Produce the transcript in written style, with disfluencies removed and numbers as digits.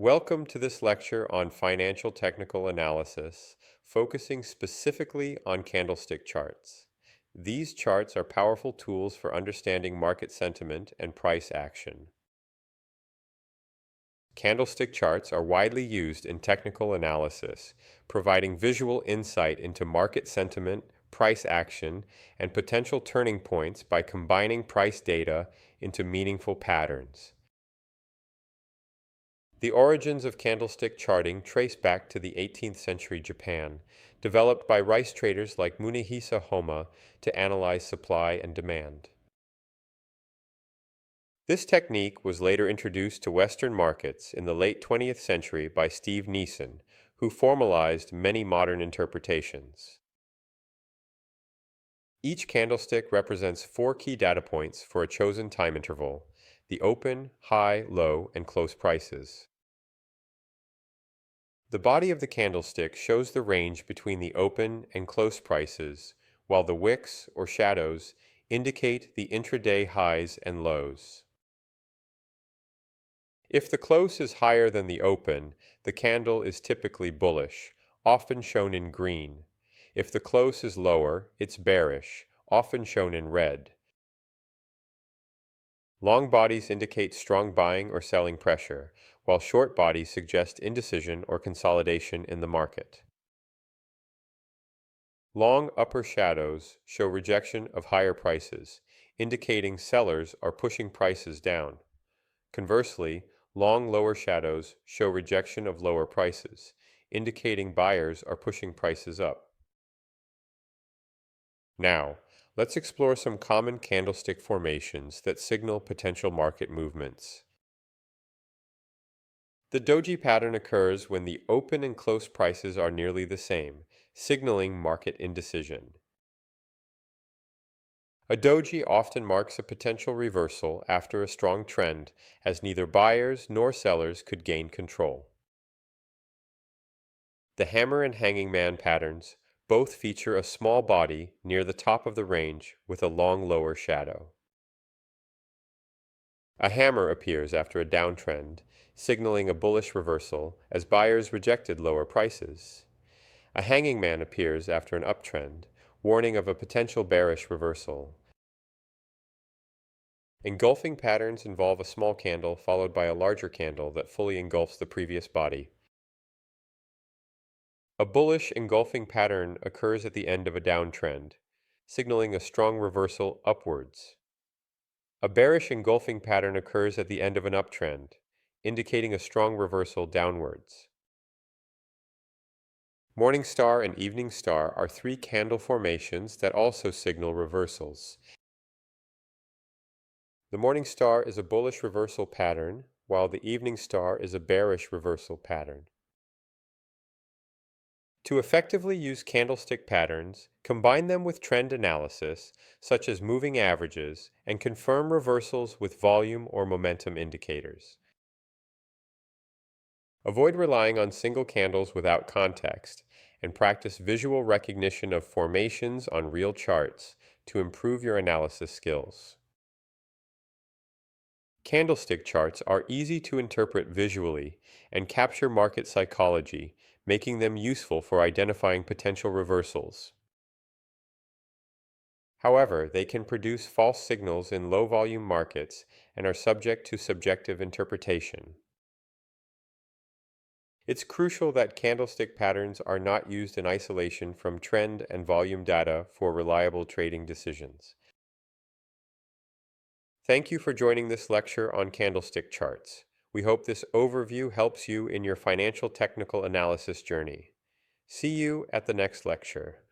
Welcome to this lecture on financial technical analysis, focusing specifically on candlestick charts. These charts are powerful tools for understanding market sentiment and price action. Candlestick charts are widely used in technical analysis, providing visual insight into market sentiment, price action, and potential turning points by combining price data into meaningful patterns. The origins of candlestick charting trace back to the 18th century Japan, developed by rice traders like Munehisa Homa to analyze supply and demand. This technique was later introduced to Western markets in the late 20th century by Steve Neeson, who formalized many modern interpretations. Each candlestick represents 4 key data points for a chosen time interval: the open, high, low, and close prices. The body of the candlestick shows the range between the open and close prices, while the wicks, or shadows, indicate the intraday highs and lows. If the close is higher than the open, the candle is typically bullish, often shown in green. If the close is lower, it's bearish, often shown in red. Long bodies indicate strong buying or selling pressure, while short bodies suggest indecision or consolidation in the market. Long upper shadows show rejection of higher prices, indicating sellers are pushing prices down. Conversely, long lower shadows show rejection of lower prices, indicating buyers are pushing prices up. Now, let's explore some common candlestick formations that signal potential market movements. The doji pattern occurs when the open and close prices are nearly the same, signaling market indecision. A doji often marks a potential reversal after a strong trend, as neither buyers nor sellers could gain control. The hammer and hanging man patterns both feature a small body near the top of the range with a long lower shadow. A hammer appears after a downtrend, signaling a bullish reversal as buyers rejected lower prices. A hanging man appears after an uptrend, warning of a potential bearish reversal. Engulfing patterns involve a small candle followed by a larger candle that fully engulfs the previous body. A bullish engulfing pattern occurs at the end of a downtrend, signaling a strong reversal upwards. A bearish engulfing pattern occurs at the end of an uptrend, indicating a strong reversal downwards. Morning star and evening star are 3 candle formations that also signal reversals. The morning star is a bullish reversal pattern, while the evening star is a bearish reversal pattern. To effectively use candlestick patterns, combine them with trend analysis, such as moving averages, and confirm reversals with volume or momentum indicators. Avoid relying on single candles without context, and practice visual recognition of formations on real charts to improve your analysis skills. Candlestick charts are easy to interpret visually and capture market psychology, making them useful for identifying potential reversals. However, they can produce false signals in low-volume markets and are subject to subjective interpretation. It's crucial that candlestick patterns are not used in isolation from trend and volume data for reliable trading decisions. Thank you for joining this lecture on candlestick charts. We hope this overview helps you in your financial technical analysis journey. See you at the next lecture.